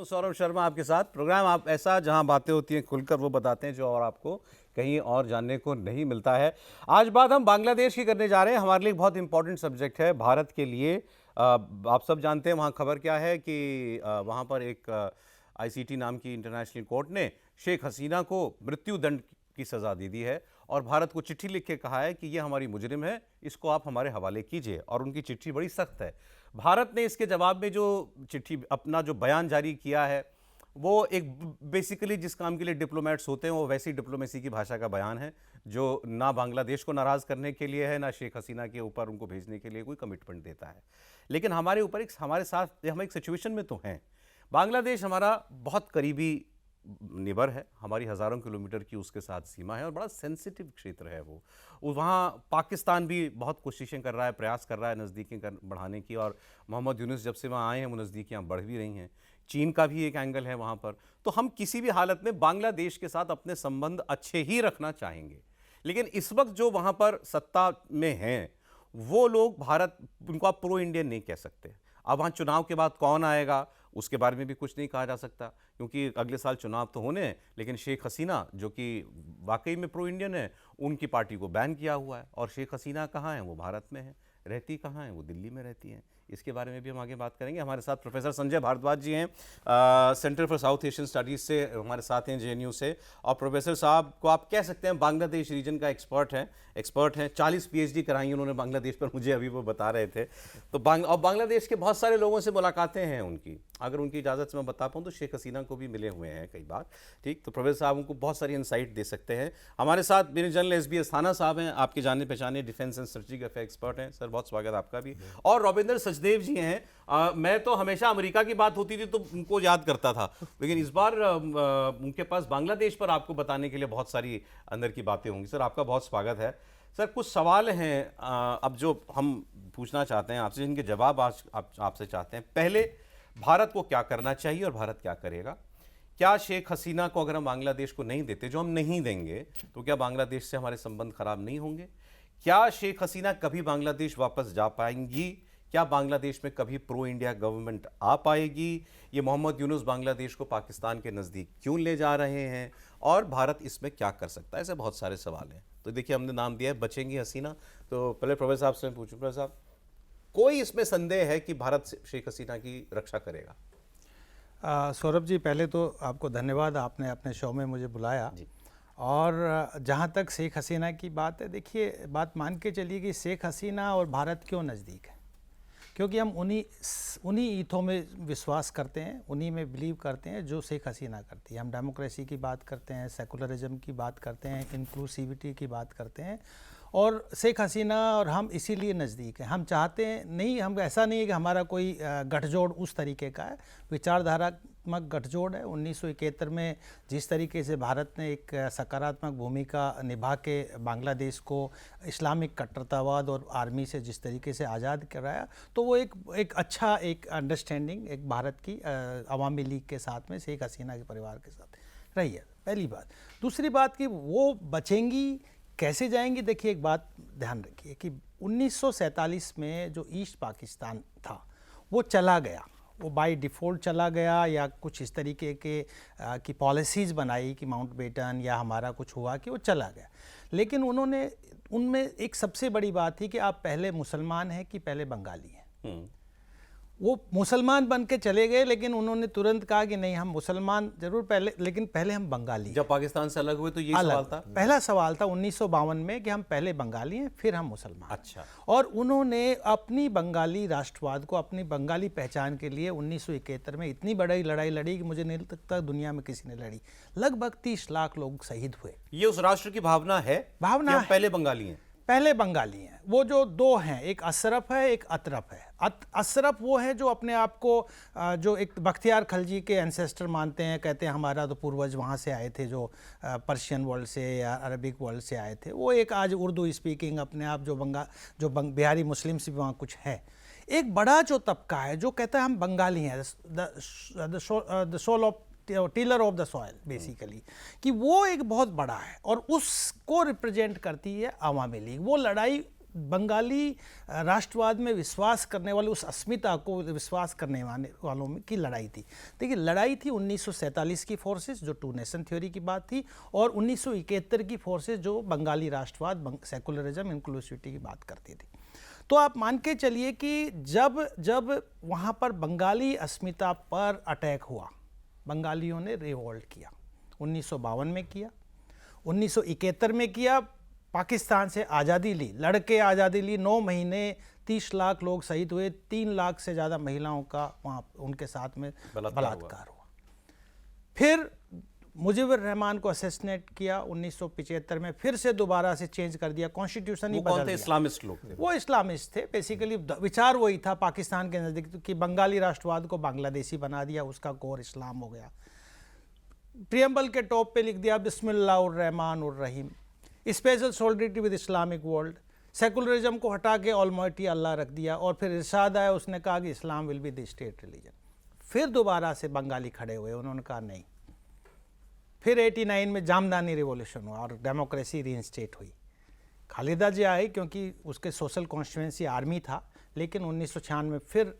हूं सौरभ शर्मा आपके साथ। प्रोग्राम आप ऐसा जहां बातें होती हैं खुलकर वो बताते हैं जो और आपको कहीं और जानने को नहीं मिलता है। आज बात हम बांग्लादेश की करने जा रहे हैं। हमारे लिए एक बहुत इंपॉर्टेंट सब्जेक्ट है भारत के लिए। आप सब जानते हैं वहाँ खबर क्या है कि वहाँ पर एक आईसीटी नाम की इंटरनेशनल कोर्ट ने शेख हसीना को मृत्यु दंड की सज़ा दे दी है और भारत को चिट्ठी लिख के कहा है कि ये हमारी मुजरिम है, इसको आप हमारे हवाले कीजिए। और उनकी चिट्ठी बड़ी सख्त है। भारत ने इसके जवाब में जो चिट्ठी अपना जो बयान जारी किया है वो एक बेसिकली जिस काम के लिए डिप्लोमेट्स होते हैं वो वैसी डिप्लोमेसी की भाषा का बयान है जो ना बांग्लादेश को नाराज़ करने के लिए है, ना शेख हसीना के ऊपर उनको भेजने के लिए कोई कमिटमेंट देता है। लेकिन हमारे ऊपर हमारे साथ हम एक सिचुएशन में तो हैं। बांग्लादेश हमारा बहुत करीबी निबर है, हमारी हज़ारों किलोमीटर की उसके साथ सीमा है और बड़ा सेंसिटिव क्षेत्र है वो। वहाँ पाकिस्तान भी बहुत कोशिशें कर रहा है, प्रयास कर रहा है नज़दीकी बढ़ाने की, और मोहम्मद यूनुस जब से वहाँ आए हैं वो नज़दीकियाँ बढ़ भी रही हैं। चीन का भी एक एंगल है वहाँ पर। तो हम किसी भी हालत में बांग्लादेश के साथ अपने संबंध अच्छे ही रखना चाहेंगे। लेकिन इस वक्त जो वहाँ पर सत्ता में हैं वो लोग भारत, उनको आप प्रो इंडियन नहीं कह सकते। अब वहाँ चुनाव के बाद कौन आएगा उसके बारे में भी कुछ नहीं कहा जा सकता, क्योंकि अगले साल चुनाव तो होने हैं। लेकिन शेख हसीना जो कि वाकई में प्रो इंडियन है, उनकी पार्टी को बैन किया हुआ है। और शेख हसीना कहाँ हैं? वो भारत में है। रहती कहाँ हैं? वो दिल्ली में रहती हैं। इसके बारे में भी हम आगे बात करेंगे। हमारे साथ प्रोफेसर संजय भारद्वाज जी हैं, centre for south Asian studies से हमारे साथ हैं, जेएनयू से। और प्रोफेसर साहब को आप कह सकते हैं बांग्लादेश रीजन का एक्सपर्ट हैं। 40 पीएचडी कराई उन्होंने बांग्लादेश पर, मुझे अभी वो बता रहे थे। तो बांग्लादेश के बहुत सारे लोगों से मुलाकातें हैं उनकी। अगर उनकी इजाज़त से मैं बता पाऊँ तो शेख हसीना को भी मिले हुए हैं कई बार। ठीक, तो प्रोफेसर साहब उनको बहुत सारी इंसाइट दे सकते हैं। हमारे साथ मेरे जनरल एसबीएस थाना साहब हैं, आपके जाने पहचाने defence and strategic affair expert हैं। सर बहुत स्वागत आपका भी। और रविंद्र सचदेव जी हैं। मैं तो हमेशा अमेरिका की बात होती थी तो उनको याद करता था, लेकिन इस बार उनके पास बांग्लादेश पर आपको बताने के लिए बहुत सारी अंदर की बातें होंगी। सर आपका बहुत स्वागत है। सर कुछ सवाल हैं अब जो हम पूछना चाहते हैं आपसे, जिनके जवाब आज आपसे चाहते हैं। पहले, भारत को क्या करना चाहिए और भारत क्या करेगा? क्या शेख हसीना को अगर हम बांग्लादेश को नहीं देते, जो हम नहीं देंगे, तो क्या बांग्लादेश से हमारे संबंध खराब नहीं होंगे? क्या शेख हसीना कभी बांग्लादेश वापस जा पाएंगी? क्या बांग्लादेश में कभी प्रो इंडिया गवर्नमेंट आ पाएगी? ये मोहम्मद यूनुस बांग्लादेश को पाकिस्तान के नज़दीक क्यों ले जा रहे हैं और भारत इसमें क्या कर सकता है? ऐसे बहुत सारे सवाल हैं। तो देखिए, हमने नाम दिया है बचेंगी हसीना। तो पहले प्रोफेसर साहब से पूछूं, प्रोफेसर साहब, कोई इसमें संदेह है कि भारत शेख हसीना की रक्षा करेगा? सौरभ जी, पहले तो आपको धन्यवाद, आपने अपने शो में मुझे बुलाया। और जहाँ तक शेख हसीना की बात है, देखिए बात मान के चलिए कि शेख हसीना और भारत क्यों नज़दीक है, क्योंकि हम उन्हीं ईथों में विश्वास करते हैं, उन्हीं में बिलीव करते हैं जो शेख हसीना करती है। हम डेमोक्रेसी की बात करते हैं, सेकुलरिज्म की बात करते हैं, इंक्लूसिविटी की बात करते हैं। और शेख हसीना और हम इसीलिए नज़दीक हैं। हम चाहते हैं नहीं, हम ऐसा नहीं है कि हमारा कोई गठजोड़ उस तरीके का है, विचारधारात्मक गठजोड़ है। 1971 में जिस तरीके से भारत ने एक सकारात्मक भूमिका निभा के बांग्लादेश को इस्लामिक कट्टरतावाद और आर्मी से जिस तरीके से आज़ाद कराया, तो वो एक अच्छा एक अंडरस्टैंडिंग एक भारत की अवामी लीग के साथ में शेख हसीना के परिवार के साथ रही है, पहली बात। दूसरी बात कि वो बचेंगी कैसे जाएंगी, देखिए एक बात ध्यान रखिए कि 1947 में जो ईस्ट पाकिस्तान था वो चला गया, वो बाय डिफ़ॉल्ट चला गया या कुछ इस तरीके के की पॉलिसीज़ बनाई कि माउंटबेटन या हमारा कुछ हुआ कि वो चला गया। लेकिन उनमें एक सबसे बड़ी बात थी कि आप पहले मुसलमान हैं कि पहले बंगाली हैं। वो मुसलमान बन के चले गए, लेकिन उन्होंने तुरंत कहा कि नहीं, हम मुसलमान जरूर पहले, लेकिन पहले हम बंगाली। जब पाकिस्तान से अलग हुए तो ये सवाल था, पहला सवाल था 1952 में कि हम पहले बंगाली हैं फिर हम मुसलमान। अच्छा। और उन्होंने अपनी बंगाली राष्ट्रवाद को, अपनी बंगाली पहचान के लिए 1971 में इतनी बड़ी लड़ाई लड़ी कि मुझे नहीं लगता दुनिया में किसी ने लड़ी। लगभग 30 लाख लोग शहीद हुए। ये उस राष्ट्र की भावना है, पहले बंगाली हैं, पहले बंगाली हैं। वो जो दो हैं, एक अशरफ है एक अतरफ है। अशरफ वो है जो अपने आप को जो एक बख्तियार खलजी के एंसेस्टर मानते हैं, कहते हैं हमारा तो पूर्वज वहाँ से आए थे, जो पर्शियन वर्ल्ड से या अरबिक वर्ल्ड से आए थे। वो एक आज उर्दू स्पीकिंग अपने आप जो बिहारी मुस्लिम से भी वहाँ कुछ है। एक बड़ा जो तबका है जो कहता है हम बंगाली हैं, the soul of tiller of the soil basically, कि वो एक बहुत बड़ा है और उसको रिप्रेजेंट करती है अवामी लीग। वो लड़ाई बंगाली राष्ट्रवाद में विश्वास करने वाले, उस अस्मिता को विश्वास करने वालों में की लड़ाई थी। देखिए लड़ाई थी 1947 की फोर्सेस जो टू नेशन थ्योरी की बात थी, और 1971 की फोर्सेस जो बंगाली राष्ट्रवाद, सेकुलरिज्म, इंक्लूसिविटी की बात करती थी। तो आप मान के चलिए कि जब वहाँ पर बंगाली अस्मिता पर अटैक हुआ, बंगालियों ने रिवोल्ट किया। 1952 में किया, 1971 में किया, पाकिस्तान से आज़ादी ली, लड़के आज़ादी ली, 9 महीने 30 लाख लोग शहीद हुए, 3 लाख से ज़्यादा महिलाओं का वहाँ उनके साथ में बलात्कार हुआ। फिर मुजीबुर रहमान को असैसिनेट किया 1975 में, फिर से दोबारा से चेंज कर दिया, कॉन्स्टिट्यूशन ही बदल दिया। इस्लामिस्ट लोग थे, वो इस्लामिस्ट थे बेसिकली, विचार वही था पाकिस्तान के नज़दीक कि बंगाली राष्ट्रवाद को बांग्लादेशी बना दिया, उसका कोर इस्लाम हो गया। प्रियम्बल के टॉप पे लिख दिया बिस्मिल्लाहुर रहमानुर रहीम, special solidarity with Islamic world, secularism को हटा के ऑलमाइटी अल्लाह रख दिया, और फिर इरशाद आया, उसने कहा कि Islam will be the state religion. फिर दोबारा से बंगाली खड़े हुए, उन्होंने कहा नहीं। फिर 89 में जामदानी रिवॉल्यूशन हुआ और डेमोक्रेसी रीइंस्टेट हुई। खालिदा जिया आई क्योंकि उसके सोशल कॉन्स्टिट्यूएंसी आर्मी था, लेकिन 1996 में फिर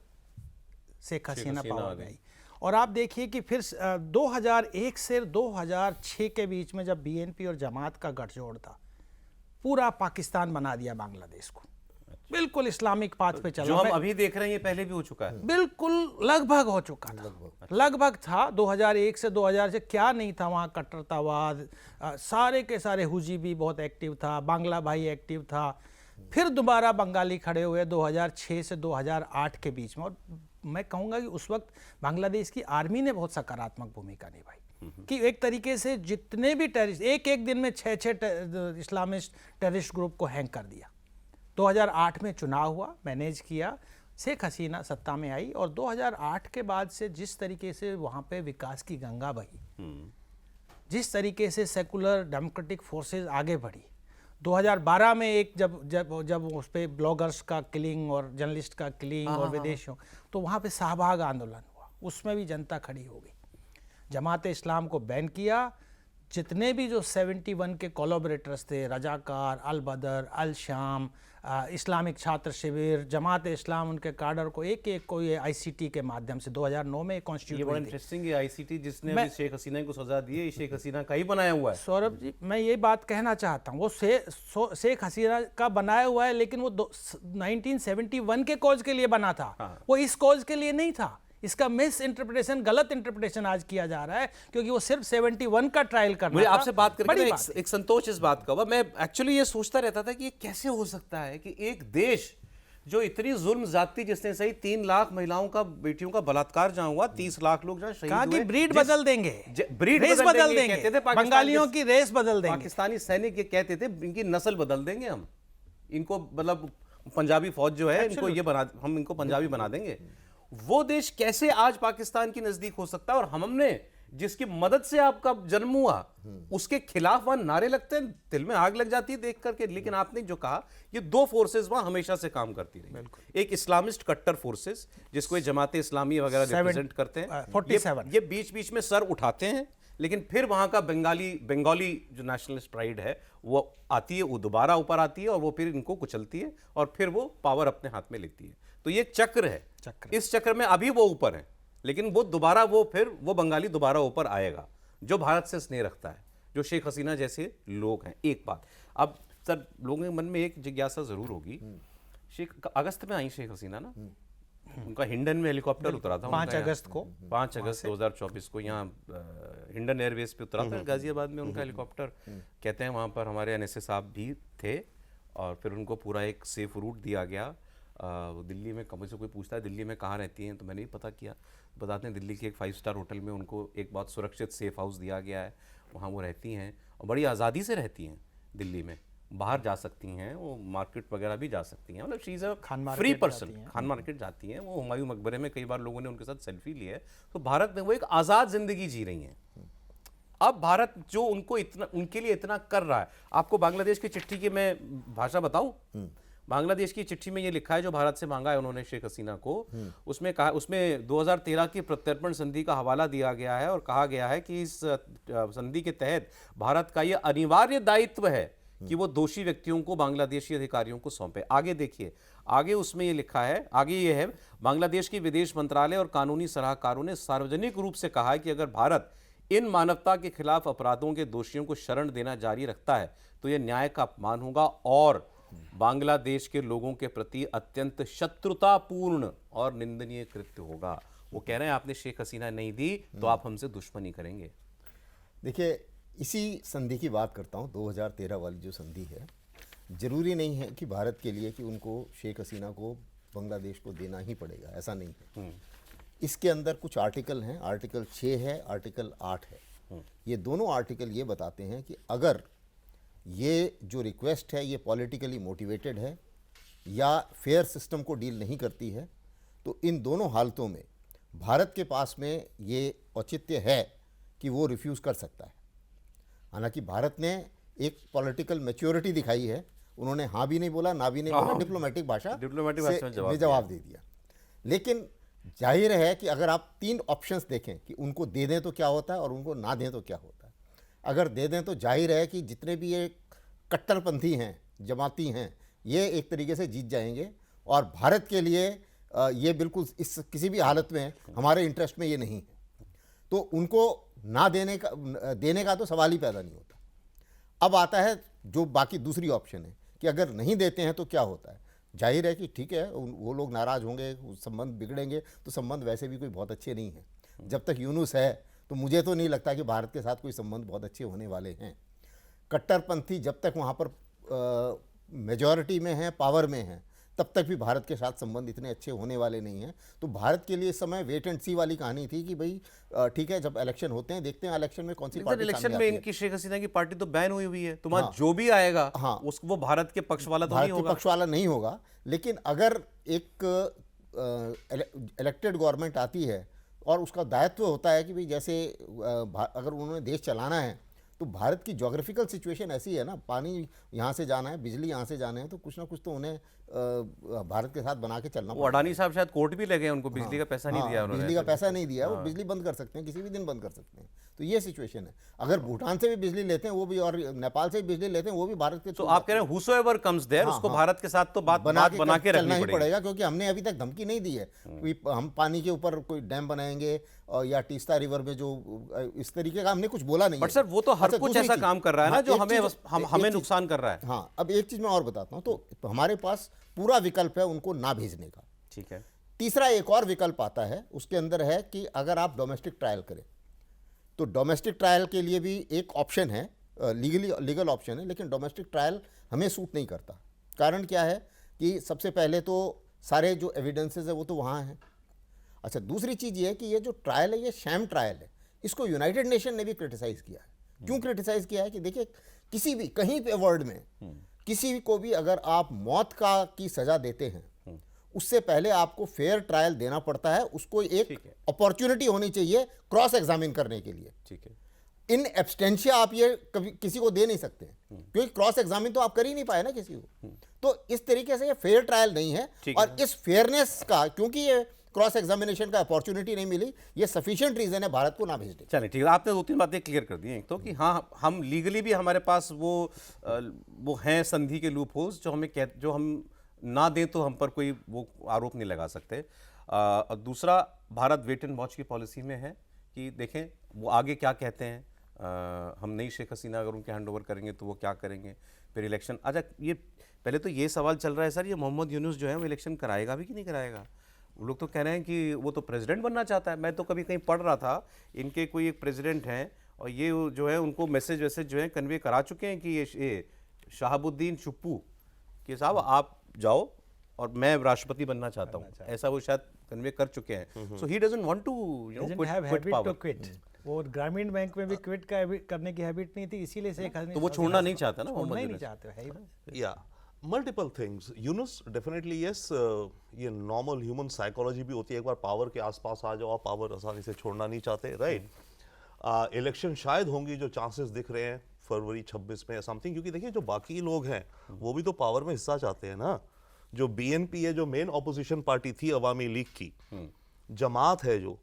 शेख हसीना पावर में आई। और आप देखिए कि फिर 2001 से 2006 के बीच में जब बीएनपी और जमात का गठजोड़ था, पूरा पाकिस्तान बना दिया बांग्लादेश को, बिल्कुल इस्लामिक पाथ पे चला। जो हम अभी देख रहे हैं ये पहले भी हो चुका है, बिल्कुल लगभग हो चुका था, लगभग था। 2001 से 2000 से क्या नहीं था वहाँ, कट्टरतावाद, सारे के सारे हुजी भी बहुत एक्टिव था, बांग्ला भाई एक्टिव था। फिर दोबारा बंगाली खड़े हुए 2006 से 2008 के बीच में, और मैं कहूँगा कि उस वक्त बांग्लादेश की आर्मी ने बहुत सकारात्मक भूमिका निभाई कि एक तरीके से जितने भी टेररिस्ट, एक दिन में 6 इस्लामिस्ट टेररिस्ट ग्रुप को हैंग कर दिया। 2008 में चुनाव हुआ, मैनेज किया, शेख हसीना सत्ता में आई, और 2008 के बाद से जिस तरीके से वहाँ पे विकास की गंगा बही, जिस तरीके से सेकुलर डेमोक्रेटिक फोर्सेस आगे बढ़ी। 2012 में एक जब उस पर ब्लॉगर्स का किलिंग और जर्नलिस्ट का किलिंग और विदेशों, तो वहाँ पे शाहबाग आंदोलन हुआ, उसमें भी जनता खड़ी हो गई। जमात इस्लाम को बैन किया, जितने भी जो 71 के कोलैबोरेटर्स थे, रजाकार, अल बदर, अल शाम, इस्लामिक छात्र शिविर, जमात इस्लाम, उनके कार्डर को एक को ये आईसीटी के माध्यम से 2009 में कॉन्स्टिट्यूट। ये बड़ा इंटरेस्टिंग है, आईसीटी जिसने भी शेख हसीना को सजा दी है, ये शेख हसीना का ही बनाया हुआ है। सौरभ जी, मैं ये बात कहना चाहता हूँ, वो शेख हसीना का बनाया हुआ है, लेकिन वो 1971 के कॉज के लिए बना था। वो इस कॉज के लिए नहीं था। इसका मिस इंटरप्रिटेशन, गलत इंटरप्रिटेशन आज किया जा रहा है, क्योंकि वो सिर्फ 71 का ट्रायल करना मुझे था। आपसे बात करके एक संतोष इस बात का हुआ। मैं एक्चुअली ये सोचता रहता था कि ये कैसे हो सकता है कि एक देश जो इतनी जुल्म जाती, जिसने सही 3 लाख महिलाओं का, बेटियों का बलात्कार जहां हुआ, 30 लाख लोग जहां शहीद हुए, कहा कि ब्रीड बदल देंगे, ब्रीड रेस बदल देंगे, कहते थे, बंगालियों की रेस बदल देंगे। पाकिस्तानी सैनिक ये कहते थे इनकी नस्ल बदल देंगे हम, इनको मतलब पंजाबी फौज जो है इनको ये बना, हम इनको पंजाबी बना देंगे। वो देश कैसे आज पाकिस्तान के नजदीक हो सकता है? और हमने जिसकी मदद से आपका जन्म हुआ, उसके खिलाफ वहां नारे लगते हैं, दिल में आग लग जाती है देख करके। लेकिन आपने जो कहा, ये 2 फोर्सेस वहां हमेशा से काम करती रही। एक इस्लामिस्ट कट्टर फोर्सेस जिसको ये जमाते इस्लामी वगैरह रिप्रेजेंट करते हैं, 47 ये बीच बीच में सर उठाते हैं, लेकिन फिर वहां का बंगाली जो नेशनलिस्ट प्राइड है वो आती है, वो दोबारा ऊपर आती है, और वो फिर इनको कुचलती है, और फिर वो पावर अपने हाथ में लेती है। तो ये एक चक्र है। इस चक्र में अभी वो ऊपर है, लेकिन वो दोबारा वो बंगाली दोबारा ऊपर आएगा जो भारत से स्नेह रखता है, जो शेख हसीना जैसे लोग हैं। एक बात, अब सर लोगों के मन में एक जिज्ञासा जरूर होगी, अगस्त में आई शेख हसीना ना, उनका हिंडन में हेलीकॉप्टर उतरा था 5 अगस्त को, 5 अगस्त 2024 को यहाँ हिंडन एयरबेस पे उतरा था, गाजियाबाद में उनका हेलीकॉप्टर। कहते हैं वहाँ पर हमारे एनएसए साहब भी थे, और फिर उनको पूरा एक सेफ रूट दिया गया। दिल्ली में, मुझसे कोई पूछता है दिल्ली में कहाँ रहती हैं, तो मैंने भी पता किया, बताते हैं दिल्ली के एक 5 स्टार होटल में उनको एक बहुत सुरक्षित सेफ हाउस दिया गया है, वहाँ वो रहती हैं, और बड़ी आज़ादी से रहती हैं दिल्ली में, बाहर जा सकती हैं, वो मार्केट वगैरह भी जा सकती हैं, मतलब she is a free person. Khan market जाती हैं वो, हुमायूं मकबरे में कई बार लोगों ने उनके साथ सेल्फी ली है। तो भारत में वो एक आज़ाद ज़िंदगी जी रही हैं। अब भारत जो उनके लिए इतना कर रहा है, आपको बांग्लादेश की चिट्ठी की मैं भाषा बताऊं? बांग्लादेश की चिट्ठी में ये लिखा है, जो भारत से मांगा है उन्होंने शेख हसीना को, उसमें कहा, उसमें 2013 की प्रत्यर्पण संधि का हवाला दिया गया है, और कहा गया है कि इस संधि के तहत भारत का ये अनिवार्य दायित्व है कि वो दोषी व्यक्तियों को बांग्लादेशी अधिकारियों को सौंपे। आगे देखिए, आगे उसमें ये लिखा है, आगे ये है, बांग्लादेश के विदेश मंत्रालय और कानूनी सलाहकारों ने सार्वजनिक रूप से कहा है कि अगर भारत इन मानवता के खिलाफ अपराधों के दोषियों को शरण देना जारी रखता है तो यह न्याय का अपमान होगा और बांग्लादेश के लोगों के प्रति अत्यंत शत्रुतापूर्ण और निंदनीय कृत्य होगा। वो कह रहे हैं आपने शेख हसीना नहीं दी तो आप हमसे दुश्मनी करेंगे। देखिए, इसी संधि की बात करता हूँ, 2013 वाली जो संधि है, जरूरी नहीं है कि भारत के लिए कि उनको शेख हसीना को बांग्लादेश को देना ही पड़ेगा, ऐसा नहीं है। इसके अंदर कुछ आर्टिकल हैं, आर्टिकल 6 है, आर्टिकल 8 है। ये दोनों आर्टिकल ये बताते हैं कि अगर ये जो रिक्वेस्ट है ये पॉलिटिकली मोटिवेटेड है या फेयर सिस्टम को डील नहीं करती है, तो इन दोनों हालतों में भारत के पास में ये औचित्य है कि वो रिफ्यूज़ कर सकता है। हालांकि भारत ने एक पॉलिटिकल मैच्योरिटी दिखाई है, उन्होंने हाँ भी नहीं बोला, ना भी नहीं बोला, डिप्लोमेटिक भाषा में जवाब दे दिया। लेकिन जाहिर है कि अगर आप 3 ऑप्शंस देखें कि उनको दे दें तो क्या होता है और उनको ना दें तो क्या होता है। अगर दे दें तो जाहिर है कि जितने भी ये कट्टरपंथी हैं, जमाती हैं, ये एक तरीके से जीत जाएंगे और भारत के लिए ये बिल्कुल इस किसी भी हालत में हमारे इंटरेस्ट में ये नहीं है। तो उनको ना देने का तो सवाल ही पैदा नहीं होता। अब आता है जो बाकी दूसरी ऑप्शन है कि अगर नहीं देते हैं तो क्या होता है। जाहिर है कि ठीक है, वो लोग नाराज़ होंगे, संबंध बिगड़ेंगे, तो संबंध वैसे भी कोई बहुत अच्छे नहीं हैं। जब तक यूनुस है तो मुझे तो नहीं लगता कि भारत के साथ कोई संबंध बहुत अच्छे होने वाले हैं। कट्टरपंथी जब तक वहाँ पर मेजॉरिटी में है, पावर में है, तब तक भी भारत के साथ संबंध इतने अच्छे होने वाले नहीं हैं। तो भारत के लिए इस समय वेट एंड सी वाली कहानी थी कि भाई ठीक है, जब इलेक्शन होते हैं देखते हैं इलेक्शन में कौन सी पार्टी इलेक्शन में इनकी शेख हसीना की पार्टी तो बैन हुई है, तुम्हारा जो भी आएगा वो भारत के पक्ष वाला तो नहीं होगा। भारत के पक्ष वाला नहीं होगा। लेकिन अगर एक इलेक्टेड गवर्नमेंट आती है और उसका दायित्व होता है कि भाई जैसे अगर उन्होंने देश चलाना है तो भारत की ज्योग्राफिकल सिचुएशन ऐसी है ना, पानी यहाँ से जाना है, बिजली यहाँ से जाना है, तो कुछ ना कुछ तो उन्हें भारत के साथ बना के चलना पड़ेगा। अडानी साहब शायद कोर्ट भी लगे, उनको बिजली का पैसा नहीं दिया उन्होंने। बिजली का पैसा नहीं दिया, वो बिजली बंद कर सकते हैं, किसी भी दिन बंद कर सकते हैं। तो ये सिचुएशन है। अगर भूटान से भी बिजली लेते हैं वो भी, और नेपाल से भी बिजली लेते हैं वो भी भारत के। तो आप कह रहे हैं whosoever comes there, उसको भारत के साथ तो बात बना के रखना ही पड़ेगा, क्योंकि हमने अभी तक धमकी नहीं दी है हम पानी के ऊपर कोई डैम बनाएंगे और या तीस्ता रिवर में जो इस तरीके का हमने कुछ बोला नहीं। बट सर वो तो हर कुछ ऐसा काम कर रहा है ना जो हमें नुकसान कर रहा है। हाँ, अब एक चीज मैं और बताता हूँ, तो हमारे पास पूरा विकल्प है उनको ना भेजने का। ठीक है। तीसरा एक और विकल्प आता है, उसके अंदर है कि अगर आप डोमेस्टिक ट्रायल करें तो डोमेस्टिक ट्रायल के लिए भी एक ऑप्शन है, लीगल ऑप्शन है, लेकिन डोमेस्टिक ट्रायल हमें सूट नहीं करता। कारण क्या है कि सबसे पहले तो सारे जो एविडेंसेस है वो तो वहाँ हैं। अच्छा, दूसरी चीज़ ये है कि ये जो ट्रायल है ये शैम ट्रायल है। इसको यूनाइटेड नेशन ने भी क्रिटिसाइज़ किया है। क्यों क्रिटिसाइज़ किया है कि देखिए, किसी भी कहीं पे वर्ल्ड में किसी को भी अगर आप मौत की सज़ा देते हैं, उससे पहले आपको फेयर ट्रायल देना पड़ता है, उसको एक अपॉर्चुनिटी होनी चाहिए क्रॉस एग्जामिन करने के लिए। ठीक है। इन एब्सटेंशिया आप ये कभी किसी को दे नहीं सकते, क्योंकि क्रॉस एग्जामिन तो आप कर ही नहीं पाए ना किसी को। तो इस तरीके से ये फेयर ट्रायल नहीं है, और इस फेयरनेस का, क्योंकि ये क्रॉस एग्जामिनेशन का अपॉर्चुनिटी नहीं मिली, ये सफिशिएंट रीजन है भारत को ना भेजने। चलिए ठीक है, आपने 2-3 बातें क्लियर कर दी हैं। एक तो कि हाँ, हम लीगली भी हमारे पास वो हैं संधि के लूप होल्स जो हम ना दें तो हम पर कोई वो आरोप नहीं लगा सकते। और दूसरा, भारत वेट एंड वॉच की पॉलिसी में है कि देखें वो आगे क्या कहते हैं। हम नई शेख हसीना अगर उनके हैंड ओवर करेंगे तो वो क्या करेंगे, फिर इलेक्शन। अच्छा, ये पहले तो ये सवाल चल रहा है सर, ये मोहम्मद यूनुस जो है वो इलेक्शन कराएगा भी कि नहीं कराएगा। वो लोग तो कह रहे हैं कि वो तो प्रेसिडेंट बनना चाहता है। मैं तो कभी कहीं पढ़ रहा था, इनके कोई एक प्रेसिडेंट हैं और ये जो है उनको मैसेज जो है कन्वे करा चुके हैं कि ये शहाबुद्दीन चुप्पू कि साहब आप जाओ और मैं राष्ट्रपति बनना चाहता हूँ, ऐसा वो शायद कन्वे कर चुके हैं। So he doesn't want to quit. वो ग्रामीण बैंक में भी क्विट करने की हैबिट नहीं थी, इसीलिए शेख हसीना तो वो छोड़ना नहीं चाहता ना, छोड़ना ही नहीं चाहते है। या multiple things, Yunus definitely yes, ये नॉर्मल ह्यूमन साइकोलॉजी भी होती है, एक बार पावर के आसपास आ जाओ, आप पावर आसानी से छोड़ना नहीं चाहते, राइट। इलेक्शन शायद होंगी, जो चांसेस दिख रहे हैं फरवरी 26 में समथिंग, क्योंकि देखिए जो बाकी लोग हैं वो भी तो पावर में हिस्सा चाहते हैं ना। जो बीएनपी है, जो मेन ऑपोजिशन पार्टी थी अवामी लीग की, जमात है जो,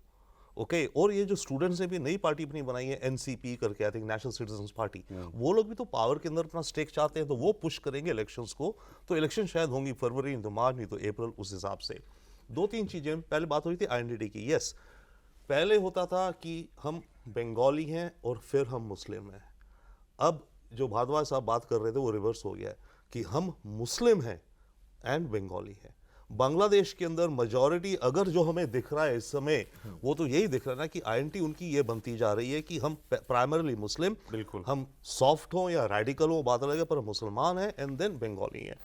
ओके और ये जो स्टूडेंट्स ने भी नई पार्टी अपनी बनाई है एनसीपी करके, I think national citizens party, वो लोग भी तो पावर के अंदर अपना स्टेक चाहते हैं, तो वो पुश करेंगे इलेक्शंस को। तो इलेक्शन शायद होंगी फरवरी, नहीं तो मार्च, नहीं तो अप्रैल, उस हिसाब से। दो तीन चीजें, पहले बात हो रही थी आइडेंटिटी की। यस, पहले होता था कि हम बंगाली हैं और फिर हम मुस्लिम हैं। अब जो भारद्वाज साहब बात कर रहे थे वो रिवर्स हो गया है कि हम मुस्लिम हैं एंड बंगाली हैं। बांग्लादेश के अंदर मेजॉरिटी अगर जो हमें दिख रहा है इस समय, वो तो यही दिख रहा है ना कि आइडेंटिटी उनकी ये बनती जा रही है कि हम प्राइमरली मुस्लिम, बिल्कुल। हम सॉफ्ट हों या रेडिकल हों बात अलग है, पर मुसलमान हैं एंड देन बंगाली हैं।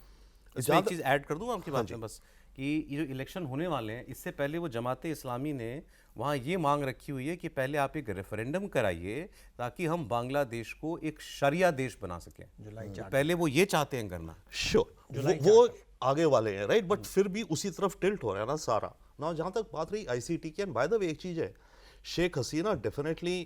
इसमें एक चीज़ ऐड कर दूं आपकी बात में बस, कि ये जो इलेक्शन होने वाले हैं, इससे पहले वो जमात इस्लामी ने वहाँ ये मांग रखी हुई है कि पहले आप एक रेफरेंडम कराइए ताकि हम बांग्लादेश को एक शरिया देश बना सकें। पहले वो ये चाहते हैं करना। श्योर, वो आगे वाले हैं, राइट, बट फिर भी उसी तरफ टिल्ट हो रहा है ना सारा ना। जहां तक बात रही आईसीटी की, एंड बाय द वे एक चीज है, शेख हसीना डेफिनेटली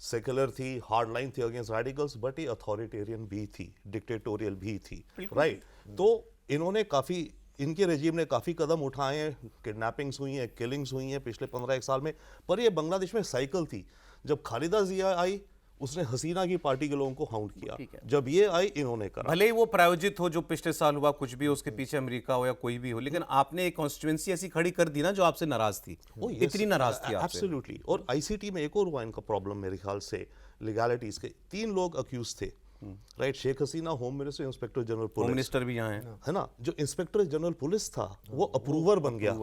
सेकुलर थी, हार्ड लाइन थी अगेंस्ट रेडिकल्स, बट ये अथॉरिटेरियन भी थी, डिक्टेटोरियल भी थी, राइट। तो इन्होंने काफी, इनके रेजिम ने काफ़ी कदम उठाए हैं, किडनैपिंग्स हुई हैं, किलिंग्स हुई हैं पिछले 15-1 साल में, पर ये बांग्लादेश में साइकिल थी। जब खालिदा जिया आई, उसने हसीना की पार्टी के लोगों को हाउंड किया, जब ये आई इन्होंने करा। भले ही वो प्रायोजित हो जो पिछले साल हुआ, कुछ भी उसके पीछे अमेरिका हो या कोई भी हो, लेकिन आपने एक कॉन्स्टिट्यूएंसी ऐसी खड़ी कर दी ना जो आपसे नाराज थी, इतनी नाराज थी आपसे। एब्सोल्युटली। और आईसीटी में एक और हुआ इनका प्रॉब्लम मेरे ख्याल से, लीगैलिटीज के 3 लोग अक्यूज थे, right. Sheikh Hasina home minister, inspector general police, home minister भी यहाँ है ना। जो इंस्पेक्टर जनरल पुलिस था वो अप्रूवर बन गया,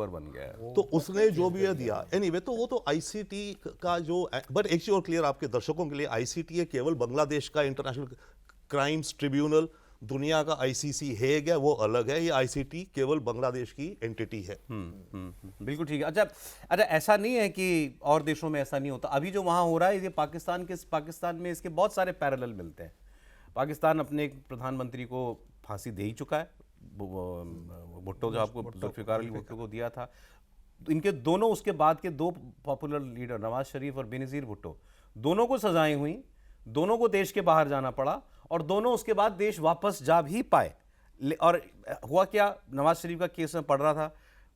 तो उसने जो भी दिया एनीवे, तो वो तो आईसीटी का जो, बट एक चीज और क्लियर आपके दर्शकों के लिए, आईसीटी है केवल बांग्लादेश का इंटरनेशनल क्राइम्स ट्रिब्यूनल, दुनिया का आईसीसी हेग है वो अलग है, ये आईसीटी केवल बांग्लादेश की एंटिटी है। बिल्कुल ठीक है। अच्छा, ऐसा नहीं है कि और देशों में ऐसा नहीं होता। अभी जो वहाँ हो रहा है, ये पाकिस्तान में इसके बहुत सारे पैरेलल मिलते हैं। पाकिस्तान अपने एक प्रधानमंत्री को फांसी दे ही चुका है, भुट्टो, जो आपको जुल्फिकार अली भुट्टो को दिया था। तो इनके दोनों, उसके बाद के 2 पॉपुलर लीडर नवाज शरीफ और बेनज़ीर भुट्टो, दोनों को सजाएं हुई, दोनों को देश के बाहर जाना पड़ा, और दोनों उसके बाद देश वापस जा भी पाए। और हुआ क्या, नवाज शरीफ का केस में पढ़ रहा था,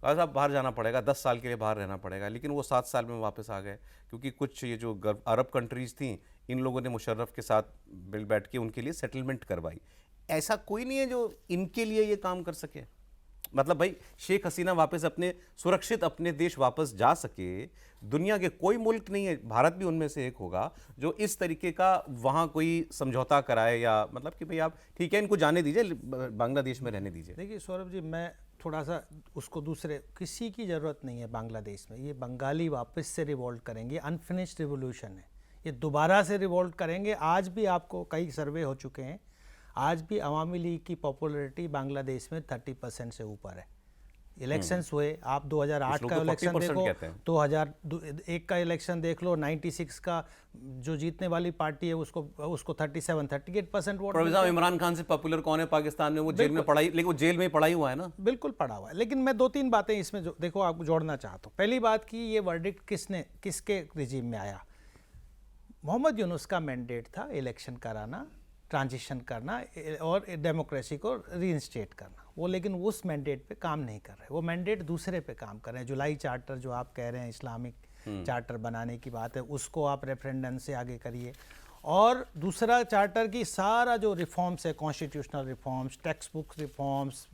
कहा साहब बाहर जाना पड़ेगा, 10 साल के लिए बाहर रहना पड़ेगा, लेकिन वो 7 साल में वापस आ गए, क्योंकि कुछ ये जो अरब कंट्रीज़ थी, इन लोगों ने मुशर्रफ के साथ बैठ के उनके लिए सेटलमेंट करवाई। ऐसा कोई नहीं है जो इनके लिए ये काम कर सके। मतलब भाई, शेख हसीना वापस अपने सुरक्षित अपने देश वापस जा सके, दुनिया के कोई मुल्क नहीं है, भारत भी उनमें से एक होगा, जो इस तरीके का वहाँ कोई समझौता कराए, या मतलब कि भाई आप ठीक है इनको जाने दीजिए, बांग्लादेश में रहने दीजिए। देखिए सौरभ जी, मैं थोड़ा सा उसको दूसरे, किसी की ज़रूरत नहीं है बांग्लादेश में। ये बंगाली वापस से रिवोल्ट करेंगे, अनफिनिश्ड रिवोल्यूशन है, ये दोबारा से रिवोल्ट करेंगे। आज भी आपको कई सर्वे हो चुके हैं, आज भी अवामी लीग की पॉपुलैरिटी बांग्लादेश में 30% से ऊपर है। इलेक्शंस हुए, आप 2008 का इलेक्शन देखो, 2001 का इलेक्शन देख लो, 96 का जो जीतने वाली पार्टी है उसको 37-38% वोट। इमरान खान से पॉपुलर कौन है पाकिस्तान में? वो जेल में पढ़ाई, लेकिन वो जेल में पढ़ाई हुआ है ना। बिल्कुल पढ़ा हुआ है, लेकिन मैं 2-3 बातें इसमें जो देखो आपको जोड़ना चाहता हूँ। पहली बात की, ये वर्डिक्ट किसके रिजीम में आया? मोहम्मद यूनुस का मैंडेट था इलेक्शन कराना, ट्रांजिशन करना और डेमोक्रेसी को रीइंस्टेट करना। वो लेकिन उस मैंडेट पे काम नहीं कर रहे, वो मैंडेट दूसरे पे काम कर रहे हैं। जुलाई चार्टर जो आप कह रहे हैं, इस्लामिक चार्टर बनाने की बात है, उसको आप रेफरेंडम से आगे करिए। और दूसरा, चार्टर की सारा जो रिफॉर्म्स है, constitutional reforms, text book reforms,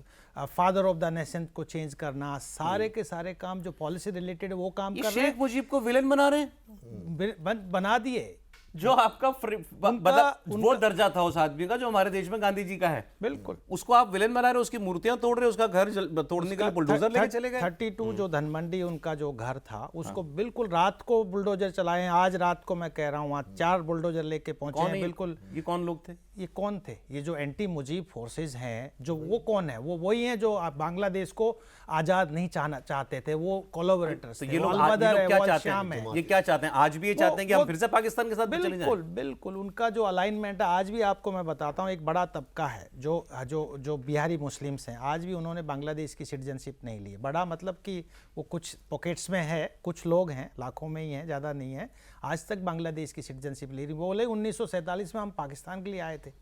father of the nation को चेंज करना, सारे के सारे काम जो पॉलिसी रिलेटेड है वो काम कर रहे हैं। शेख मुजीब को विलेन बना रहे हैं, बना दिए। जो आपका वो दर्जा था उस आदमी का जो हमारे देश में गांधी जी का है, बिल्कुल, उसको आप विलेन बना रहे हो, उसकी मूर्तियां तोड़ रहे हो, उसका घर तोड़ने के लिए बुलडोजर लेके चले गए। 32 जो धनमंडी उनका जो घर था, उसको बिल्कुल रात को बुलडोजर चलाए हैं। आज रात को मैं कह रहा हूँ, वहाँ 4 बुलडोजर लेके पहुंचे हैं। बिल्कुल, ये कौन लोग थे? ये कौन थे? ये जो एंटी मुजीब फोर्सेस हैं, जो वो कौन है? वो वही हैं जो बांग्लादेश को आजाद नहीं चाहते थे, वो कोलैबोरेटर्स थे। ये लोग क्या चाहते हैं? ये क्या चाहते हैं? आज भी ये चाहते हैं कि हम फिर से पाकिस्तान के साथ चले जाएं। बिल्कुल बिल्कुल, उनका जो अलाइनमेंट है आज भी, आपको मैं बताता हूँ, एक बड़ा तबका है जो बिहारी मुस्लिम्स हैं, आज भी उन्होंने बांग्लादेश की सिटीजनशिप नहीं ली। बड़ा मतलब कि वो कुछ पॉकेट्स में है, कुछ लोग हैं, लाखों में ही हैं, ज़्यादा नहीं है, आज तक बांग्लादेश की सिटीजनशिप ले रही। बोले 1947 में हम पाकिस्तान के लिए आए थे,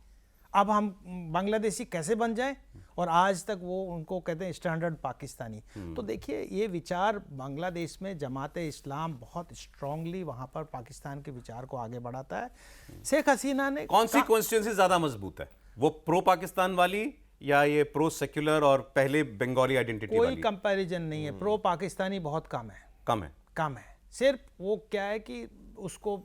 अब हम बांग्लादेशी कैसे बन जाएं, और आज तक वो उनको कहते हैं स्टैंडर्ड पाकिस्तानी। तो देखिए ये विचार बांग्लादेश में जमाते इस्लाम बहुत स्ट्रांगली वहाँ पर पाकिस्तान के विचार को आगे बढ़ाता है। शेख हसीना ने कौन सी कॉन्स्टिट्यूंसी ज्यादा मजबूत है, वो प्रो पाकिस्तान वाली या ये प्रो सेक्युलर और पहले बंगाली आइडेंटिटी कोई वाली? कंपैरिजन नहीं है, प्रो पाकिस्तानी बहुत कम है, कम है। सिर्फ वो क्या है कि उसको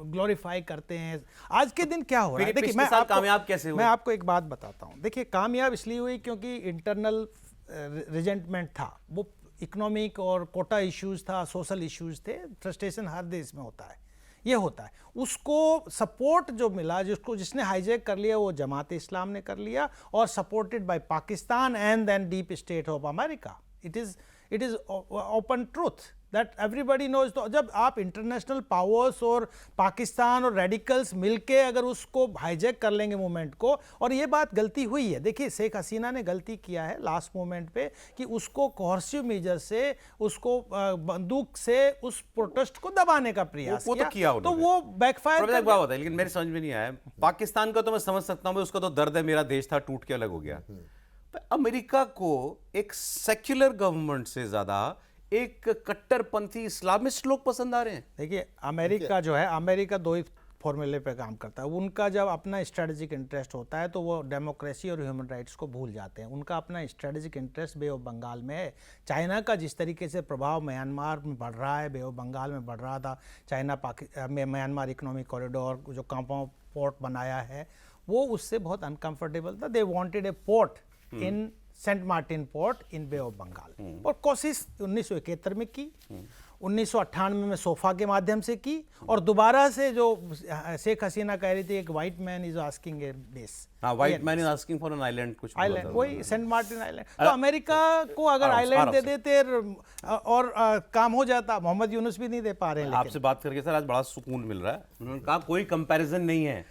ग्लोरीफाई करते हैं। आज के दिन क्या हो रहा है, देखिए पिछले साल कामयाब कैसे हुए? मैं आपको एक बात बताता हूँ। देखिए कामयाब इसलिए हुई क्योंकि इंटरनल रिजेंटमेंट था, वो इकोनॉमिक और कोटा इश्यूज था, सोशल इश्यूज थे, फ्रस्ट्रेशन हर देश में होता है, ये होता है। उसको सपोर्ट जो मिला, जिसने हाईजैक कर लिया, वो जमात इस्लाम ने कर लिया और supported by Pakistan and then deep state of America. It is open truth that everybody knows. तो जब आप इंटरनेशनल पावर्स और पाकिस्तान और रेडिकल्स मिलके अगर उसको हाईजैक कर लेंगे मूवमेंट को, और ये बात गलती हुई है। देखिए शेख हसीना ने गलती किया है लास्ट मोमेंट पे कि उसको कोहर्सिव मेजर से, उसको बंदूक से उस प्रोटेस्ट को दबाने का प्रयास वो तो किया तो वो बैकफायर एक बात होता है, लेकिन मेरे समझ में नहीं आया। पाकिस्तान का तो मैं समझ सकता हूं, उसका तो दर्द है, मेरा देश था टूट के अलग हो गया। पर अमेरिका को एक सेक्युलर गवर्नमेंट से ज्यादा एक कट्टरपंथी इस्लामिस्ट लोग पसंद आ रहे हैं। देखिए अमेरिका जो है, अमेरिका दो ही फॉर्मूले पे काम करता है। उनका जब अपना स्ट्रेटेजिक इंटरेस्ट होता है तो वो डेमोक्रेसी और ह्यूमन राइट्स को भूल जाते हैं। उनका अपना strategic interest bay of Bengal में है। चाइना का जिस तरीके से प्रभाव म्यांमार में बढ़ रहा है, बे ऑफ बंगाल में बढ़ रहा था, चाइना में म्यांमार इकोनॉमिक कॉरिडोर जो कांपाऊ पोर्ट बनाया है, वो उससे बहुत अनकंफर्टेबल था। They wanted a port in Saint Martin port in bay of Bengal, और कोशिश 1971 में की, 1998 में सोफा के माध्यम से की, और दोबारा से जो शेख हसीना कह रही थी एक white man is asking A base, white man is asking for an island, कुछ आइलैंड, वही सेंट मार्टिन आइलैंड। तो अमेरिका को अगर आइलैंड दे देते और काम हो जाता। मोहम्मद यूनुस भी नहीं दे पा रहे हैं। आपसे बात करके सर आज बड़ा सुकून मिल रहा है। उन्होंने कहा कोई कंपैरिजन नहीं है,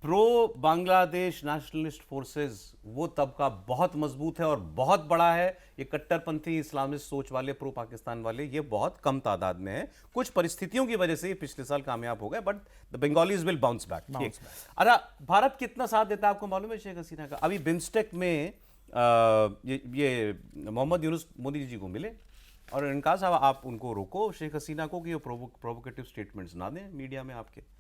प्रो बांग्लादेश नेशनलिस्ट फोर्सेस वो तबका बहुत मजबूत है और बहुत बड़ा है। ये कट्टरपंथी इस्लामिस्ट सोच वाले, प्रो पाकिस्तान वाले, ये बहुत कम तादाद में है। कुछ परिस्थितियों की वजह से ये पिछले साल कामयाब हो गए, but the Bengalis will bounce back. अरे भारत कितना साथ देता है आपको मालूम है शेख हसीना का? अभी बिम्स्टेक में ये मोहम्मद यूनुस मोदी जी को मिले और इनका साहब आप उनको रोको शेख हसीना को कि वो प्रोवोकेटिव स्टेटमेंट्स ना दें मीडिया में आपके।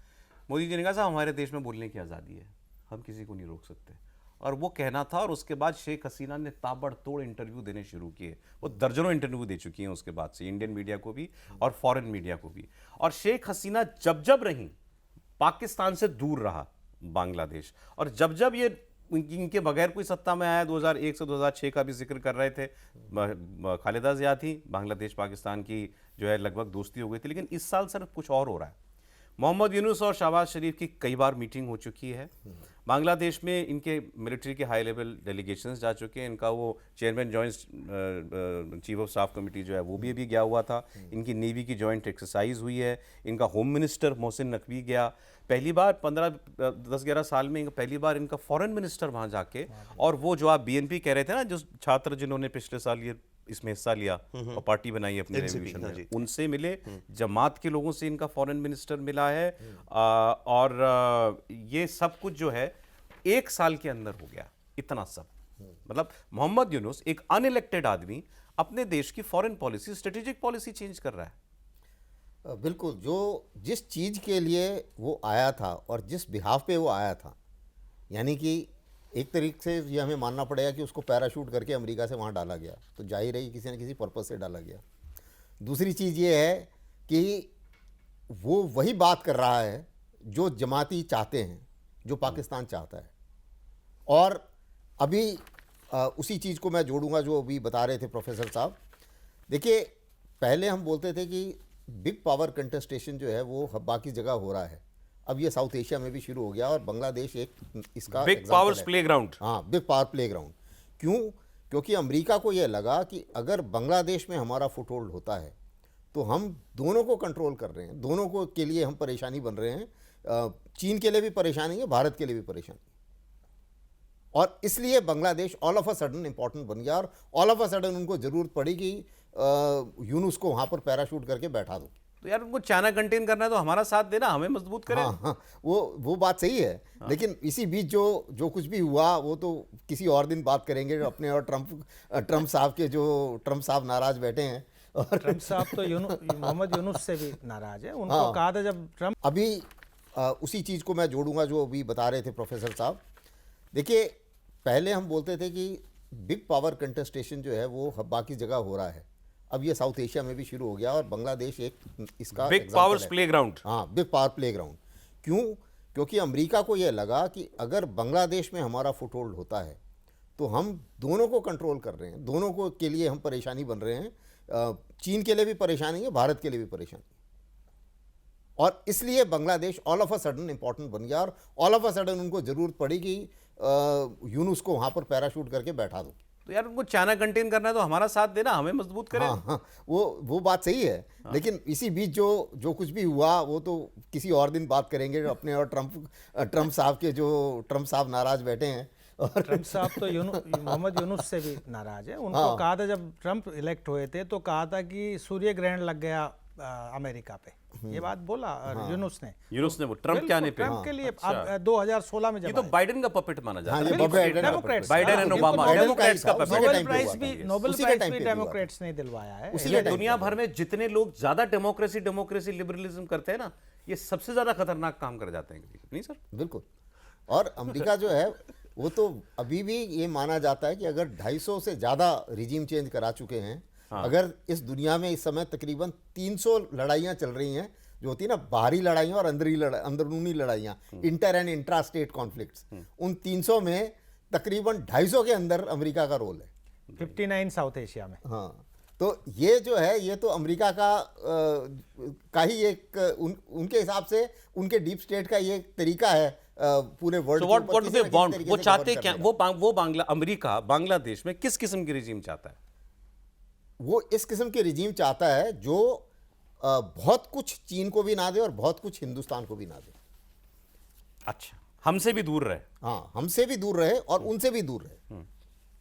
मोदी जी ने कहा साहब हमारे देश में बोलने की आज़ादी है, हम किसी को नहीं रोक सकते, और वो कहना था। और उसके बाद शेख हसीना ने ताबड़तोड़ इंटरव्यू देने शुरू किए। वो दर्जनों इंटरव्यू दे चुकी हैं उसके बाद से, इंडियन मीडिया को भी और फॉरेन मीडिया को भी। और शेख हसीना जब जब रही पाकिस्तान से दूर रहा बांग्लादेश, और जब जब ये इनके बगैर कोई सत्ता में आया, 2001 से 2006 का भी जिक्र कर रहे थे, खालिदा जिया थी, बांग्लादेश पाकिस्तान की जो है लगभग दोस्ती हो गई थी। लेकिन इस साल सर कुछ और हो रहा है। मोहम्मद यूनुस और शहबाज शरीफ की कई बार मीटिंग हो चुकी है। बांग्लादेश में इनके मिलिट्री के हाई लेवल डेलीगेशंस जा चुके हैं। इनका वो chairman joint chief of staff committee जो है वो भी अभी गया हुआ था। इनकी नेवी की जॉइंट एक्सरसाइज हुई है। इनका होम मिनिस्टर मोहसिन नकवी गया। पहली बार 10-11 साल में पहली बार इनका फॉरेन मिनिस्टर वहाँ जाके, और वो जो आप बीएनपी कह रहे थे ना, जो छात्र जिन्होंने पिछले साल ये इसमें हिस्सा लिया और पार्टी बनाई अपने रेवोल्यूशन में, उनसे मिले। जमात के लोगों से इनका फॉरेन मिनिस्टर मिला है। और ये सब कुछ जो है 1 साल के अंदर हो गया। इतना सब मतलब मोहम्मद यूनुस एक अनइलेक्टेड आदमी अपने देश की foreign policy, strategic policy change कर रहा है। बिल्कुल, जो जिस चीज़ के लिए वो आया था और जिस बिहाफ पे वो आया था, यानी कि एक तरीके से ये हमें मानना पड़ेगा कि उसको पैराशूट करके अमेरिका से वहाँ डाला गया, तो जाहिर है कि किसी न किसी पर्पस से डाला गया। दूसरी चीज़ ये है कि वो वही बात कर रहा है जो जमाती चाहते हैं, जो पाकिस्तान चाहता है। और अभी उसी चीज़ को मैं जोड़ूंगा जो अभी बता रहे थे प्रोफेसर साहब। देखिए, पहले हम बोलते थे कि बिग पावर कंटेस्टेशन जो है वो बाकी जगह हो रहा है, अब ये साउथ एशिया में भी शुरू हो गया, और बांग्लादेश एक इसका बिग पावर्स प्लेग्राउंड। हाँ, बिग पावर प्लेग्राउंड। क्यों? क्योंकि अमेरिका को ये लगा कि अगर बांग्लादेश में हमारा फुटहोल्ड होता है तो हम दोनों को कंट्रोल कर रहे हैं, दोनों को के लिए हम परेशानी बन रहे हैं। चीन के लिए भी परेशानी है, भारत के लिए भी परेशानी, और इसलिए Bangladesh all of a sudden important बन गया। और ऑल ऑफ अ सडन उनको ज़रूरत पड़ी कि यूनुस को वहाँ पर पैराशूट करके बैठा दो। तो यार उनको चाइना कंटेन करना है तो हमारा साथ देना, हमें मजबूत करें। हाँ हाँ, वो बात सही है। लेकिन इसी बीच जो कुछ भी हुआ वो तो किसी और दिन बात करेंगे। अपने और ट्रम्प साहब के जो ट्रम्प साहब नाराज बैठे हैं, और ट्रम्प साहब तो मोहम्मद यूनुस से भी नाराज है। उनको कहा था जब ट्रम्प अभी उसी चीज़ को मैं जोड़ूंगा जो अभी बता रहे थे प्रोफेसर साहब। देखिए, पहले हम बोलते थे कि बिग पावर कंटेस्टेशन जो है वो बाकी जगह हो रहा है, अब ये साउथ एशिया में भी शुरू हो गया और बांग्लादेश एक इसका बिग एग्जाम्पल पावर्स है। प्लेग्राउंड। हाँ, बिग पावर प्लेग्राउंड। क्यों? क्योंकि अमेरिका को यह लगा कि अगर बांग्लादेश में हमारा फुटहोल्ड होता है तो हम दोनों को कंट्रोल कर रहे हैं, दोनों को के लिए हम परेशानी बन रहे हैं। चीन के लिए भी परेशानी है, भारत के लिए भी परेशानी है, और इसलिए Bangladesh all of a sudden important बन गया और ऑल ऑफ अ सडन उनको ज़रूरत पड़ी कि यूनुस को वहाँ पर पैराशूट करके बैठा दो। तो यार उनको चाइना कंटेन करना है तो हमारा साथ देना, हमें मजबूत करें। हाँ हाँ, वो बात सही है। लेकिन इसी बीच जो कुछ भी हुआ वो तो किसी और दिन बात करेंगे। अपने और ट्रम्प साहब के जो ट्रम्प साहब नाराज बैठे हैं, और ट्रम्प साहब तो मोहम्मद यूनुस से भी नाराज है। उनको कहा था जब ट्रम्प इलेक्ट हुए थे तो कहा था कि सूर्य ग्रहण लग गया अमेरिका पे, ये बात बोला यूनुस ने वो ट्रम्प क्या नहीं पे। ट्रम्प के लिए अब 2016 में ये जब तो बाइडेन का पपेट माना जाता हाँ, है। ये डेमोक्रेट्स बाइडेन एंड बिल्कुल, ओबामा, बाइडेन डेमोक्रेट्स का का ही था, पपेट। उसी के नोबेल टाइम पे प्राइज हुआ भी था। नोबेल उसी के प्राइज टाइम भी पे हुआ था। डेमोक्रेट्स ने दिलवाया है। उसी के टाइम दुनिया भर में जितने लोग ज्यादा डेमोक्रेसी लिबरलिज्म करते हैं ना, ये सबसे ज्यादा खतरनाक काम कर जाते हैं। नहीं सर? बिल्कुल। और अमेरिका जो है वो तो अभी भी ये माना जाता है कि अगर 250 से ज़्यादा रिजीम चेंज करा चुके हैं, अगर इस दुनिया में इस समय तकरीबन 300 लड़ाइयाँ चल रही हैं, जो होती है ना बाहरी लड़ाइयाँ और अंदरूनी लड़ाइयाँ, inter and intra state conflicts, उन 300 में तकरीबन 250 के अंदर अमेरिका का रोल है। 59 साउथ एशिया में। हाँ, तो ये जो है ये तो अमेरिका का ही एक उनके हिसाब से उनके डीप स्टेट का ये तरीका है पूरे world what what they want, वो चाहते क्या? वो अमेरिका बांग्लादेश में किस किस्म की रिजीम चाहता है? वो इस किस्म के रिजीम चाहता है जो बहुत कुछ चीन को भी ना दे और बहुत कुछ हिंदुस्तान को भी ना दे। अच्छा, हमसे भी दूर रहे। हाँ, हमसे भी दूर रहे और उनसे भी दूर रहे,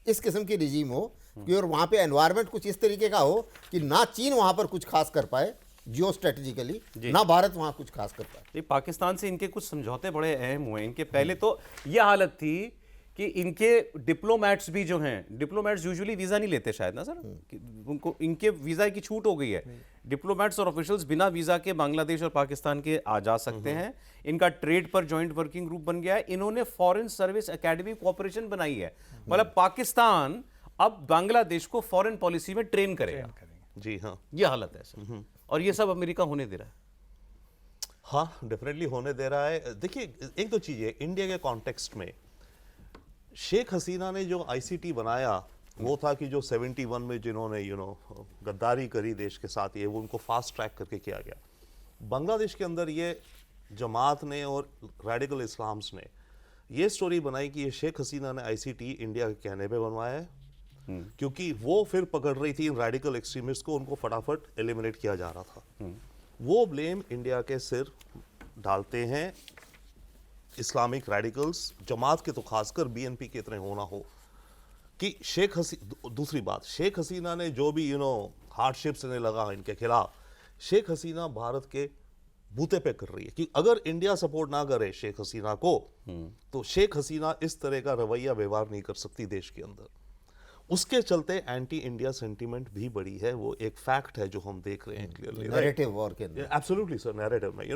इस किस्म की रिजीम हो कि और वहाँ पे एनवायरनमेंट कुछ इस तरीके का हो कि ना चीन वहाँ पर कुछ खास कर पाए जियो स्ट्रेटेजिकली, ना भारत वहाँ कुछ खास कर पाए। ये पाकिस्तान से इनके कुछ समझौते बड़े अहम हुए। इनके पहले तो ये हालत थी कि इनके डिप्लोमैट्स भी जो हैं, डिप्लोमैट्स यूजुअली वीज़ा नहीं लेते शायद ना सर, कि उनको इनके वीज़ा की छूट हो गई है। डिप्लोमैट्स और ऑफिशियल्स बिना वीज़ा के बांग्लादेश और पाकिस्तान के आ जा सकते हैं। इनका ट्रेड पर जॉइंट वर्किंग ग्रुप बन गया है। इन्होंने फॉरेन सर्विस एकेडमी कोऑपरेशन बनाई है। मतलब पाकिस्तान अब बांग्लादेश को फॉरेन पॉलिसी में ट्रेन करेगा। जी हाँ, ये हालत है सर, और ये सब अमेरिका होने दे रहा है। हाँ डेफिनेटली होने दे रहा है। देखिए, एक तो चीज़ है इंडिया के कॉन्टेक्स्ट में, शेख हसीना ने जो आईसीटी बनाया वो था कि जो 71 में जिन्होंने गद्दारी करी देश के साथ, ये वो उनको फास्ट ट्रैक करके किया गया। बांग्लादेश के अंदर ये जमात ने और रेडिकल इस्लाम्स ने ये स्टोरी बनाई कि ये शेख हसीना ने आईसीटी इंडिया के कहने पे बनवाया है, क्योंकि वो फिर पकड़ रही थी इन रेडिकल एक्सट्रीमिस्ट को, उनको फटाफट एलिमिनेट किया जा रहा था। वो ब्लेम इंडिया के सिर डालते हैं इस्लामिक रेडिकल्स, जमात के तो खासकर बीएनपी के इतने होना हो कि दूसरी बात, शेख हसीना ने जो भी हार्डशिप्स इन्हें लगा इनके खिलाफ, शेख हसीना भारत के बूते पे कर रही है कि अगर इंडिया सपोर्ट ना करे शेख हसीना को तो शेख हसीना इस तरह का रवैया व्यवहार नहीं कर सकती देश के अंदर। उसके चलते एंटी इंडिया सेंटीमेंट भी बढ़ी है। वो एक फैक्ट है जो हम देख रहे हैं क्लियरली, नैरेटिव वॉर के अंदर। एब्सोल्युटली सर, नैरेटिव में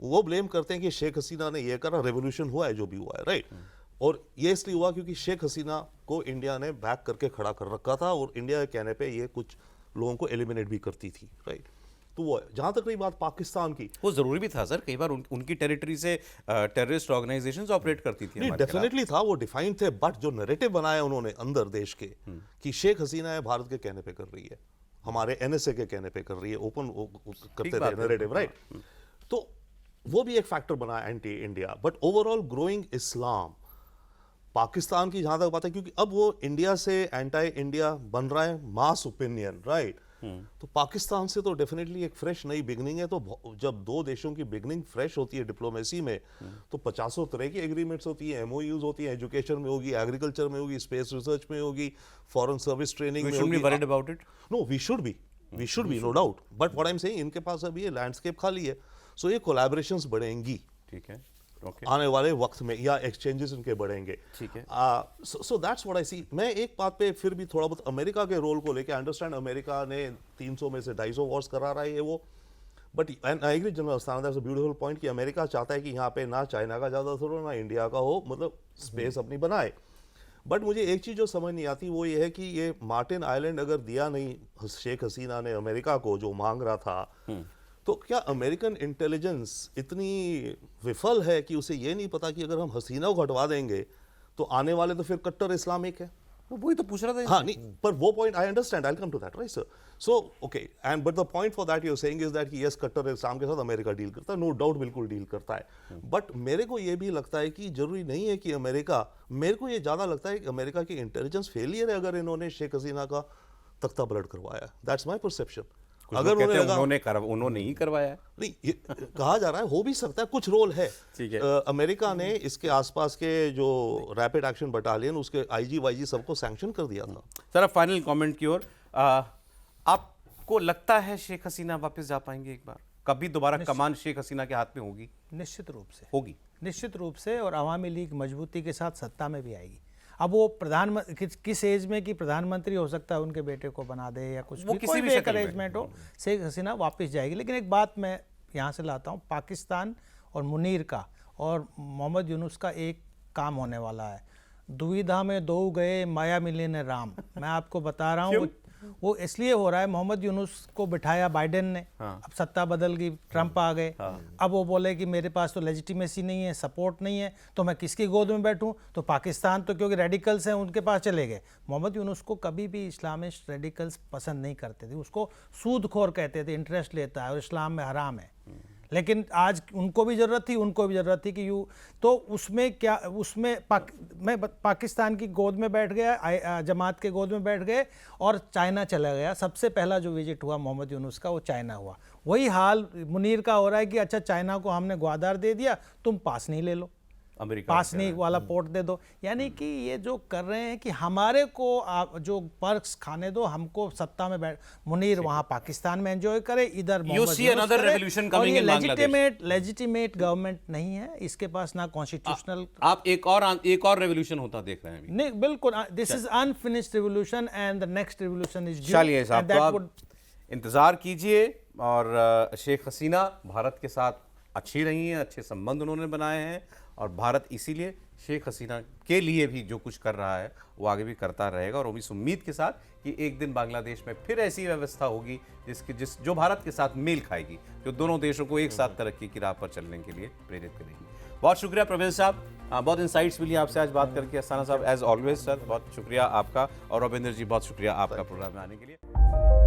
वो ब्लेम करते हैं कि शेख हसीना ने ये करा, रेवोल्यूशन हुआ है जो भी हुआ है, राइट। और ये इसलिए हुआ क्योंकि शेख हसीना को इंडिया ने बैक करके खड़ा कर रखा था और इंडिया के कहने पे ये कुछ लोगों को एलिमिनेट भी करती थी, राइट। तो वो जहां तक रही बात पाकिस्तान की, वो जरूरी भी था सर, कई बार उनकी टेरिटरी से टेररिस्ट ऑर्गेनाइजेशंस ऑपरेट करती थी। नहीं, डेफिनेटली था, वो डिफाइन थे, बट जो नैरेटिव बनाया उन्होंने अंदर देश के कि शेख हसीना है भारत के कहने पे कर रही है, हमारे एनएसए के कहने पे कर रही है, ओपन करते थे नैरेटिव, राइट। तो वो भी एक फैक्टर बना anti India. But overall growing Islam Pakistan की जहां तक बात है, क्योंकि अब वो इंडिया से एंटी इंडिया बन रहा है, मास ओपिनियन, राइट। तो पाकिस्तान से तो डेफिनेटली एक फ्रेश नई बिगनिंग है। तो जब दो देशों की बिगनिंग फ्रेश होती है डिप्लोमेसी में, तो 50 तरह की एग्रीमेंट्स होती हैं, एमओयूज होती हैं, एजुकेशन में होगी, एग्रीकल्चर में होगी, स्पेस रिसर्च में होगी, फॉरेन सर्विस ट्रेनिंग में होगी। Worried about it? No, we should be. We should be, no doubt, but what I am saying, इनके पास अभी ये लैंडस्केप खाली है, सो ये कोलैबोरेशंस बढ़ेंगी ठीक है, ओके, आने वाले वक्त में, या एक्सचेंजेस इनके बढ़ेंगे। ठीक है। सो दैट्स व्हाट आई सी। मैं एक बात पे फिर भी थोड़ा बहुत अमेरिका के रोल को लेके, अंडरस्टैंड अमेरिका ने 300 में से 250 वॉर्स करा रहा है ये वो, but and I agree general Asthana, that's a beautiful point कि अमेरिका चाहता है कि यहाँ पे ना चाइना का ज़्यादा असर हो ना इंडिया का हो, मतलब स्पेस अपनी बनाए। बट मुझे एक चीज़ जो समझ नहीं आती वो ये है कि ये मार्टिन आइलैंड अगर दिया नहीं शेख हसीना ने अमेरिका को, जो मांग रहा था, तो क्या अमेरिकन इंटेलिजेंस इतनी विफल है कि उसे ये नहीं पता कि अगर हम हसीना को हटवा देंगे तो आने वाले तो फिर कट्टर इस्लामिक है। वही तो पूछ रहा था। हाँ नहीं, पर वो point I understand, I come to that, right sir. So okay, and but the point for that you are saying is that कि यस, कट्टर इस्लाम के साथ अमेरिका डील करता है, नो डाउट, बिल्कुल डील करता है, बट मेरे को ये भी लगता है कि जरूरी नहीं है कि अमेरिका, मेरे को ये ज़्यादा लगता है कि अमेरिका की इंटेलिजेंस फेलियर है अगर इन्होंने शेख हसीना का तख्ता पलट करवाया, दैट्स माई परसेप्शन। अगर उन्होंने ही करवाया, नहीं, ये कहा जा रहा है, हो भी सकता है कुछ रोल है। ठीक है। अमेरिका ने इसके आसपास के जो रैपिड एक्शन बटालियन, उसके आईजी वाईजी सबको सैंक्शन कर दिया था। सर अब फाइनल कमेंट की ओर, आपको लगता है शेख हसीना वापस जा पाएंगे एक बार, कभी दोबारा कमान शेख हसीना के हाथ में होगी? निश्चित रूप से होगी, निश्चित रूप से, और अवामी लीग मजबूती के साथ सत्ता में भी आएगी। अब वो प्रधानमंत्री किस एज में कि प्रधानमंत्री हो सकता है, उनके बेटे को बना दे या कुछ वो भी, किसी कोई भी भी एक शक्ल में। अरेंजमेंट हो, शेख हसीना वापस जाएगी। लेकिन एक बात मैं यहाँ से लाता हूँ, पाकिस्तान और मुनीर का और मोहम्मद यूनुस का एक काम होने वाला है। दुविधा में दो गए, माया मिले न राम। मैं आपको बता रहा हूँ, वो इसलिए हो रहा है, मोहम्मद यूनुस को बिठाया बाइडेन ने, अब सत्ता बदल गई, ट्रंप आ गए, अब वो बोले कि मेरे पास तो लेजिटिमेसी नहीं है, सपोर्ट नहीं है, तो मैं किसकी गोद में बैठूं? तो पाकिस्तान तो क्योंकि रेडिकल्स हैं उनके पास चले गए। मोहम्मद यूनुस को कभी भी इस्लामिस्ट रेडिकल्स पसंद नहीं करते थे, उसको सूदखोर कहते थे, इंटरेस्ट लेता है और इस्लाम में हराम है। लेकिन आज उनको भी ज़रूरत थी, उनको भी ज़रूरत थी कि यू, तो उसमें क्या, उसमें मैं पाकिस्तान की गोद में बैठ गया, जमात के गोद में बैठ गए और चाइना चला गया। सबसे पहला जो विजिट हुआ मोहम्मद यूनुस का वो चाइना हुआ। वही हाल मुनीर का हो रहा है कि अच्छा चाइना को हमने ग्वादार दे दिया, तुम पास नहीं ले लो, अमेरिका पास नहीं वाला पोर्ट दे दो। यानी कि ये जो कर रहे हैं कि हमारे को जो पर्क्स खाने दो, हमको सत्ता में बैठ, मुनीर वहाँ पाकिस्तान में एंजॉय करे, इधर लेजिटिमेट गवर्नमेंट नहीं है इसके पास, ना कॉन्स्टिट्यूशनल। आप एक और रेवोल्यूशन होता देख रहे हैं अभी? नहीं, बिल्कुल, this is unfinished revolution and the next revolution is due. चलिए साहब, तो आप इंतजार कीजिए। और शेख हसीना भारत के साथ अच्छी रही हैं, अच्छे संबंध उन्होंने बनाए हैं, और भारत इसीलिए शेख हसीना के लिए भी जो कुछ कर रहा है वो आगे भी करता रहेगा। और इस उम्मीद के साथ कि एक दिन बांग्लादेश में फिर ऐसी व्यवस्था होगी जो भारत के साथ मेल खाएगी, जो दोनों देशों को एक साथ तरक्की की राह पर चलने के लिए प्रेरित करेगी। बहुत शुक्रिया प्रवीण साहब, बहुत इंसाइट्स मिली आपसे आज बात करके। अस्थाना साहब, एज ऑलवेज सर, बहुत शुक्रिया आपका, और रविंद्र जी बहुत शुक्रिया आपका प्रोग्राम में आने के लिए।